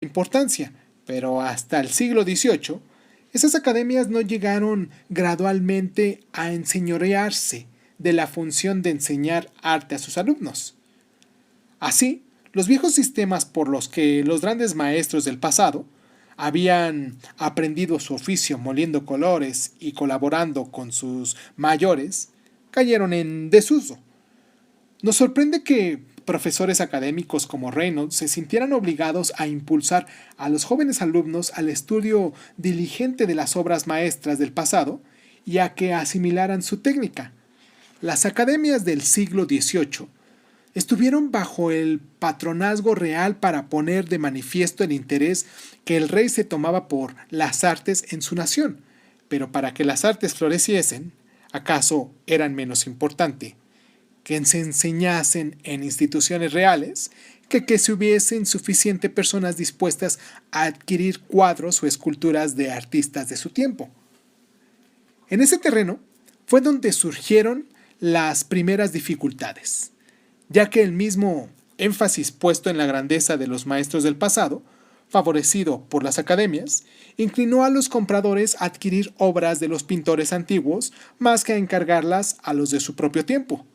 importancia, pero hasta el siglo XVIII, esas academias no llegaron gradualmente a enseñorearse de la función de enseñar arte a sus alumnos. Así, los viejos sistemas por los que los grandes maestros del pasado habían aprendido su oficio moliendo colores y colaborando con sus mayores, cayeron en desuso. Nos sorprende que profesores académicos como Reynolds se sintieran obligados a impulsar a los jóvenes alumnos al estudio diligente de las obras maestras del pasado y a que asimilaran su técnica. Las academias del siglo XVIII estuvieron bajo el patronazgo real para poner de manifiesto el interés que el rey se tomaba por las artes en su nación, pero para que las artes floreciesen, ¿acaso eran menos importante que se enseñasen en instituciones reales que se hubiesen suficiente personas dispuestas a adquirir cuadros o esculturas de artistas de su tiempo? En ese terreno fue donde surgieron las primeras dificultades, ya que el mismo énfasis puesto en la grandeza de los maestros del pasado, favorecido por las academias, inclinó a los compradores a adquirir obras de los pintores antiguos más que a encargarlas a los de su propio tiempo.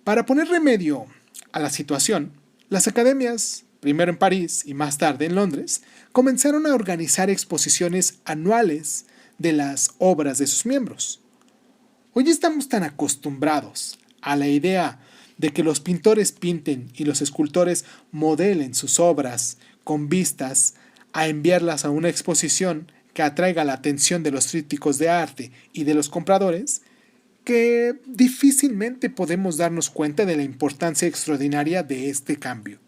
Para poner remedio a la situación, las academias, primero en París y más tarde en Londres, comenzaron a organizar exposiciones anuales de las obras de sus miembros. Hoy estamos tan acostumbrados a la idea de que los pintores pinten y los escultores modelen sus obras con vistas a enviarlas a una exposición que atraiga la atención de los críticos de arte y de los compradores, que difícilmente podemos darnos cuenta de la importancia extraordinaria de este cambio.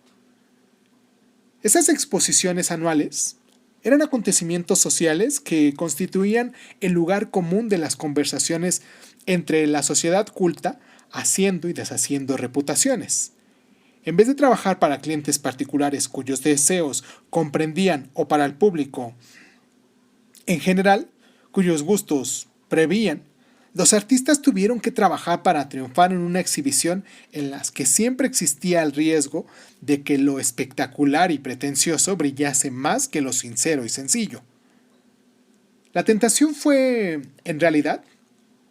Esas exposiciones anuales eran acontecimientos sociales que constituían el lugar común de las conversaciones entre la sociedad culta, haciendo y deshaciendo reputaciones. En vez de trabajar para clientes particulares cuyos deseos comprendían o para el público en general, cuyos gustos prevían, los artistas tuvieron que trabajar para triunfar en una exhibición en la que siempre existía el riesgo de que lo espectacular y pretencioso brillase más que lo sincero y sencillo. La tentación fue, en realidad,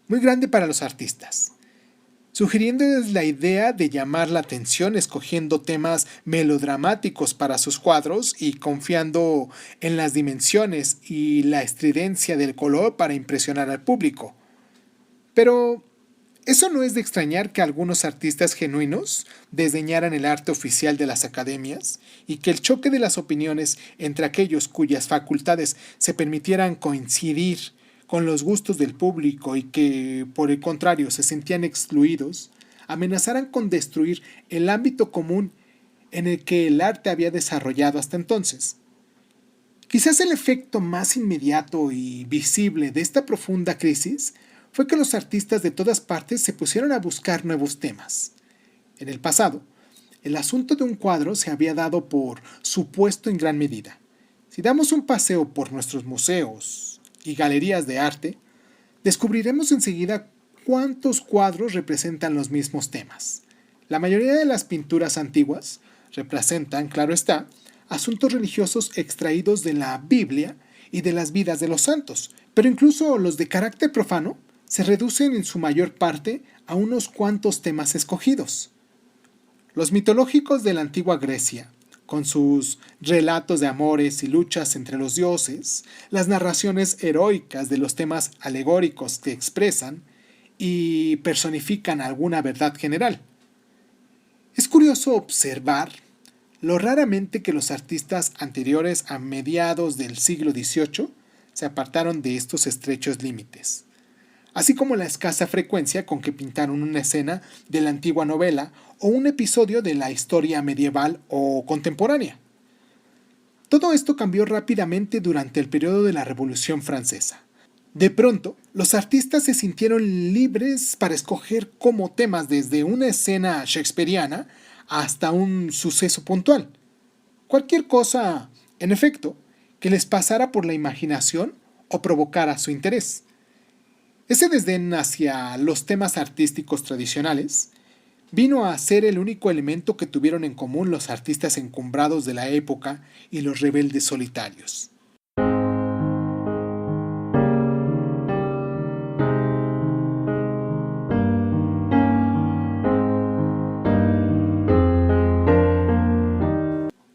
muy grande para los artistas, sugiriéndoles la idea de llamar la atención escogiendo temas melodramáticos para sus cuadros y confiando en las dimensiones y la estridencia del color para impresionar al público. Pero eso no es de extrañar que algunos artistas genuinos desdeñaran el arte oficial de las academias y que el choque de las opiniones entre aquellos cuyas facultades se permitieran coincidir con los gustos del público y que, por el contrario, se sentían excluidos, amenazaran con destruir el ámbito común en el que el arte había desarrollado hasta entonces. Quizás el efecto más inmediato y visible de esta profunda crisis fue que los artistas de todas partes se pusieron a buscar nuevos temas. En el pasado, el asunto de un cuadro se había dado por supuesto en gran medida. Si damos un paseo por nuestros museos y galerías de arte, descubriremos enseguida cuántos cuadros representan los mismos temas. La mayoría de las pinturas antiguas representan, claro está, asuntos religiosos extraídos de la Biblia y de las vidas de los santos, pero incluso los de carácter profano se reducen en su mayor parte a unos cuantos temas escogidos. Los mitológicos de la antigua Grecia, con sus relatos de amores y luchas entre los dioses, las narraciones heroicas de los temas alegóricos que expresan y personifican alguna verdad general. Es curioso observar lo raramente que los artistas anteriores a mediados del siglo XVIII se apartaron de estos estrechos límites, así como la escasa frecuencia con que pintaron una escena de la antigua novela o un episodio de la historia medieval o contemporánea. Todo esto cambió rápidamente durante el periodo de la Revolución Francesa. De pronto, los artistas se sintieron libres para escoger como temas desde una escena shakespeariana hasta un suceso puntual. Cualquier cosa, en efecto, que les pasara por la imaginación o provocara su interés. Ese desdén hacia los temas artísticos tradicionales vino a ser el único elemento que tuvieron en común los artistas encumbrados de la época y los rebeldes solitarios.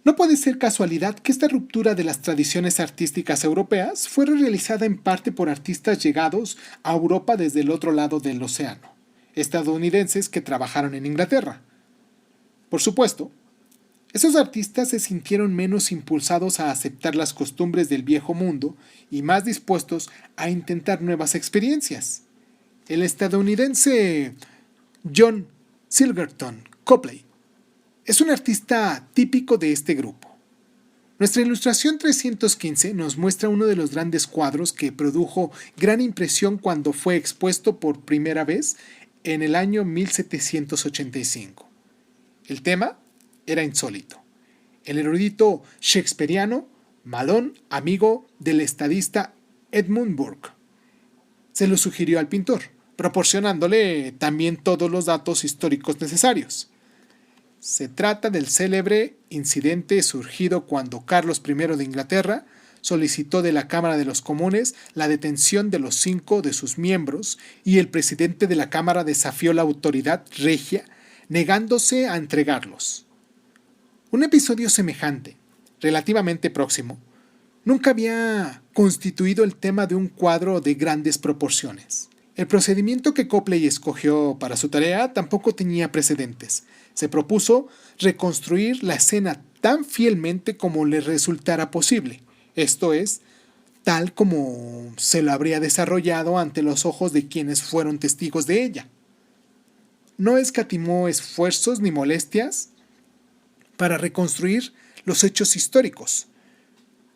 No puede ser casualidad que esta ruptura de las tradiciones artísticas europeas fuera realizada en parte por artistas llegados a Europa desde el otro lado del océano, estadounidenses que trabajaron en Inglaterra. Por supuesto, esos artistas se sintieron menos impulsados a aceptar las costumbres del viejo mundo y más dispuestos a intentar nuevas experiencias. El estadounidense John Silverton Copley es un artista típico de este grupo. Nuestra ilustración 315 nos muestra uno de los grandes cuadros que produjo gran impresión cuando fue expuesto por primera vez en el año 1785. El tema era insólito. El erudito shakespeariano, Malone, amigo del estadista Edmund Burke, se lo sugirió al pintor, proporcionándole también todos los datos históricos necesarios. Se trata del célebre incidente surgido cuando Carlos I de Inglaterra solicitó de la Cámara de los Comunes la detención de los 5 de sus miembros y el presidente de la Cámara desafió la autoridad regia negándose a entregarlos. Un episodio semejante, relativamente próximo, nunca había constituido el tema de un cuadro de grandes proporciones. El procedimiento que Copley escogió para su tarea tampoco tenía precedentes. Se propuso reconstruir la escena tan fielmente como le resultara posible, esto es, tal como se lo habría desarrollado ante los ojos de quienes fueron testigos de ella. No escatimó esfuerzos ni molestias para reconstruir los hechos históricos.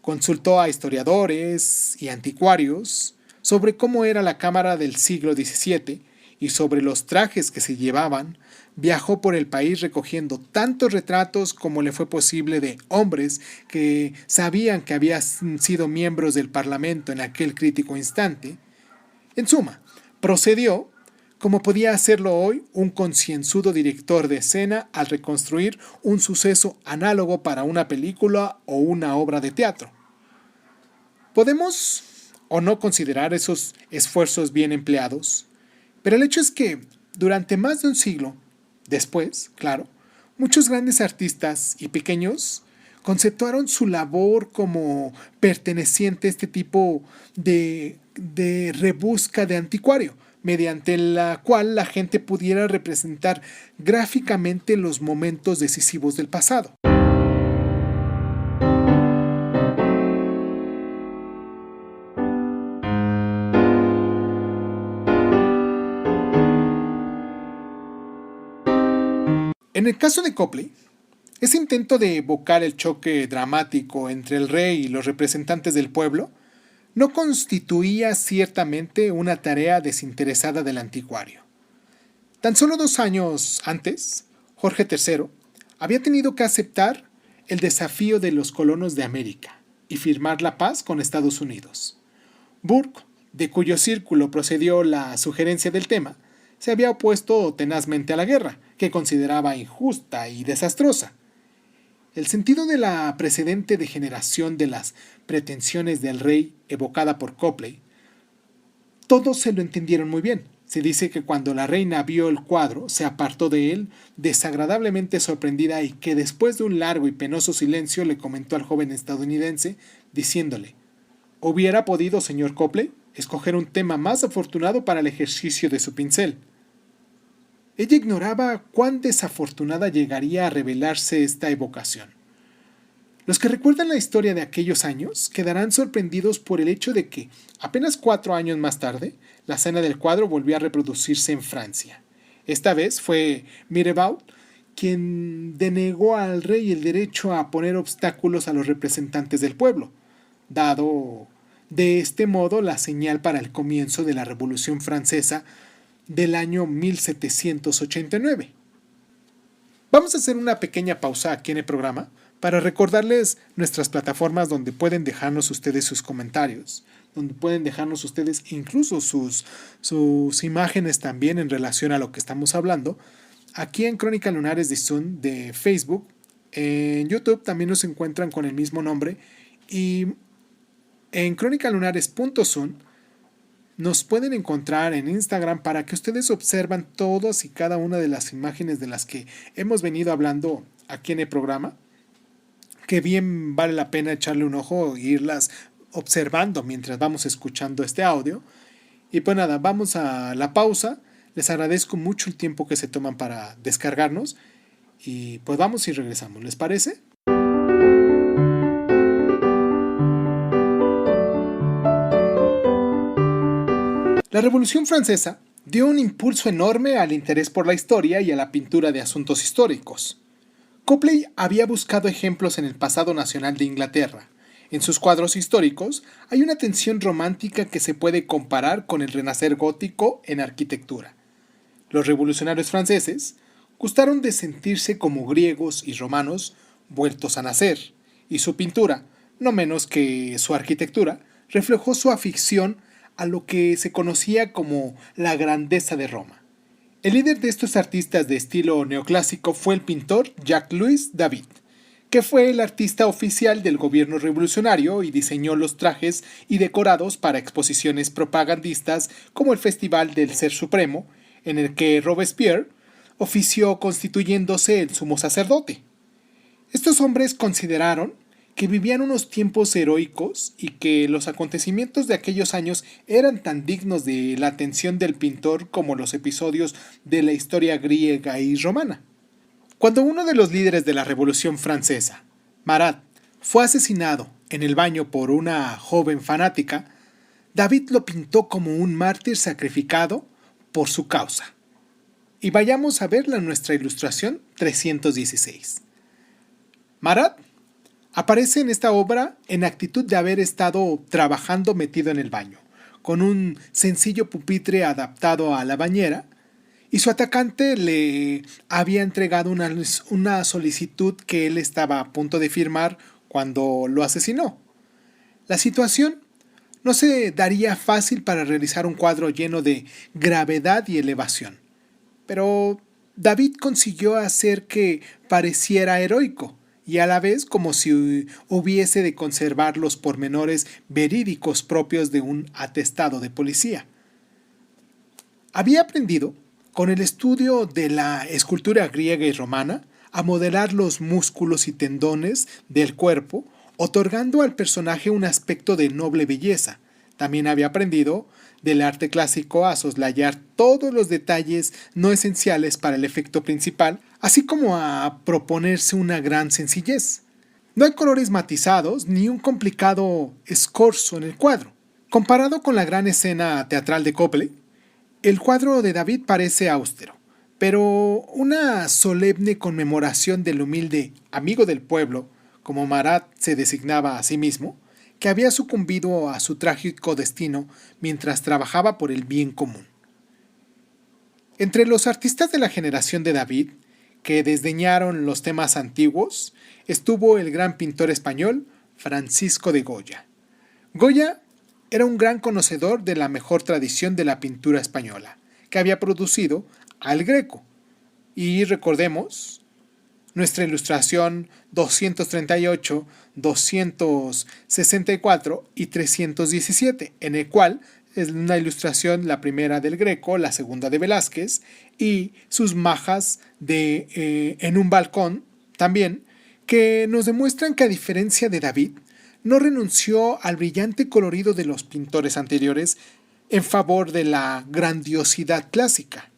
Consultó a historiadores y anticuarios sobre cómo era la cámara del siglo XVII y sobre los trajes que se llevaban. Viajó por el país recogiendo tantos retratos como le fue posible de hombres que sabían que habían sido miembros del Parlamento en aquel crítico instante. En suma, procedió como podía hacerlo hoy un concienzudo director de escena al reconstruir un suceso análogo para una película o una obra de teatro. Podemos o no considerar esos esfuerzos bien empleados, pero el hecho es que durante más de un siglo después, claro, muchos grandes artistas y pequeños conceptuaron su labor como perteneciente a este tipo de rebusca de anticuario, mediante la cual la gente pudiera representar gráficamente los momentos decisivos del pasado. En el caso de Copley, ese intento de evocar el choque dramático entre el rey y los representantes del pueblo no constituía ciertamente una tarea desinteresada del anticuario. Tan solo 2 años antes, Jorge III había tenido que aceptar el desafío de los colonos de América y firmar la paz con Estados Unidos. Burke, de cuyo círculo procedió la sugerencia del tema, se había opuesto tenazmente a la guerra, que consideraba injusta y desastrosa. El sentido de la precedente degeneración de las pretensiones del rey evocada por Copley, todos se lo entendieron muy bien. Se dice que cuando la reina vio el cuadro, se apartó de él, desagradablemente sorprendida, y que después de un largo y penoso silencio le comentó al joven estadounidense, diciéndole: «¿Hubiera podido, señor Copley, escoger un tema más afortunado para el ejercicio de su pincel?» Ella ignoraba cuán desafortunada llegaría a revelarse esta evocación. Los que recuerdan la historia de aquellos años quedarán sorprendidos por el hecho de que, apenas 4 años más tarde, la escena del cuadro volvió a reproducirse en Francia. Esta vez fue Mirabeau quien denegó al rey el derecho a poner obstáculos a los representantes del pueblo, dado de este modo la señal para el comienzo de la Revolución Francesa del año 1789. Vamos a hacer una pequeña pausa aquí en el programa para recordarles nuestras plataformas donde pueden dejarnos ustedes sus comentarios, donde pueden dejarnos ustedes incluso sus imágenes también en relación a lo que estamos hablando, aquí en Crónica Lunares de Sun de Facebook. En YouTube también nos encuentran con el mismo nombre. Y en crónicalunares.sun nos pueden encontrar en Instagram para que ustedes observan todas y cada una de las imágenes de las que hemos venido hablando aquí en el programa, que bien vale la pena echarle un ojo e irlas observando mientras vamos escuchando este audio. Y pues nada, vamos a la pausa. Les agradezco mucho el tiempo que se toman para descargarnos y pues vamos y regresamos, ¿les parece? La Revolución Francesa dio un impulso enorme al interés por la historia y a la pintura de asuntos históricos. Copley había buscado ejemplos en el pasado nacional de Inglaterra. En sus cuadros históricos hay una tensión romántica que se puede comparar con el renacer gótico en arquitectura. Los revolucionarios franceses gustaron de sentirse como griegos y romanos vueltos a nacer, y su pintura, no menos que su arquitectura, reflejó su afición a lo que se conocía como la grandeza de Roma. El líder de estos artistas de estilo neoclásico fue el pintor Jacques-Louis David, que fue el artista oficial del gobierno revolucionario y diseñó los trajes y decorados para exposiciones propagandistas como el Festival del Ser Supremo, en el que Robespierre ofició constituyéndose el sumo sacerdote. Estos hombres consideraron que vivían unos tiempos heroicos y que los acontecimientos de aquellos años eran tan dignos de la atención del pintor como los episodios de la historia griega y romana. Cuando uno de los líderes de la Revolución Francesa, Marat, fue asesinado en el baño por una joven fanática, David lo pintó como un mártir sacrificado por su causa. Y vayamos a verla en nuestra ilustración 316. Marat aparece en esta obra en actitud de haber estado trabajando metido en el baño, con un sencillo pupitre adaptado a la bañera, y su atacante le había entregado una solicitud que él estaba a punto de firmar cuando lo asesinó. La situación no se daría fácil para realizar un cuadro lleno de gravedad y elevación, pero David consiguió hacer que pareciera heroico, y a la vez como si hubiese de conservar los pormenores verídicos propios de un atestado de policía. Había aprendido, con el estudio de la escultura griega y romana, a modelar los músculos y tendones del cuerpo, otorgando al personaje un aspecto de noble belleza. También había aprendido del arte clásico a soslayar todos los detalles no esenciales para el efecto principal, así como a proponerse una gran sencillez. No hay colores matizados ni un complicado escorzo en el cuadro. Comparado con la gran escena teatral de Copley, el cuadro de David parece austero, pero una solemne conmemoración del humilde amigo del pueblo, como Marat se designaba a sí mismo, que había sucumbido a su trágico destino mientras trabajaba por el bien común. Entre los artistas de la generación de David, que desdeñaron los temas antiguos, estuvo el gran pintor español Francisco de Goya. Goya era un gran conocedor de la mejor tradición de la pintura española, que había producido al Greco. Y recordemos nuestra ilustración 238, 264 y 317, en el cual es una ilustración, la primera del Greco, la segunda de Velázquez, y sus majas en un balcón también, que nos demuestran que a diferencia de David, no renunció al brillante colorido de los pintores anteriores en favor de la grandiosidad clásica.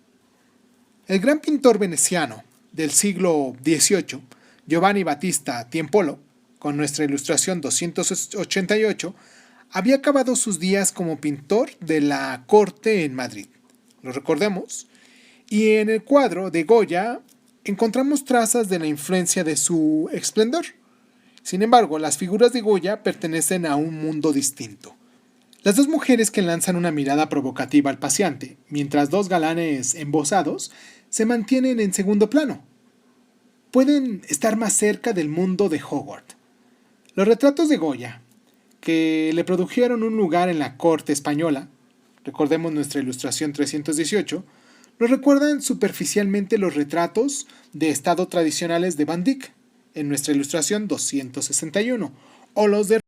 El gran pintor veneciano del siglo XVIII, Giovanni Battista Tiepolo, con nuestra ilustración 288, había acabado sus días como pintor de la corte en Madrid. Lo recordemos. Y en el cuadro de Goya encontramos trazas de la influencia de su esplendor. Sin embargo, las figuras de Goya pertenecen a un mundo distinto. Las dos mujeres que lanzan una mirada provocativa al paseante, mientras dos galanes embosados se mantienen en segundo plano. Pueden estar más cerca del mundo de Hogwarts. Los retratos de Goya, que le produjeron un lugar en la corte española, recordemos nuestra ilustración 318, Nos recuerdan superficialmente los retratos de estado tradicionales de Van Dyck, en nuestra ilustración 261, o los de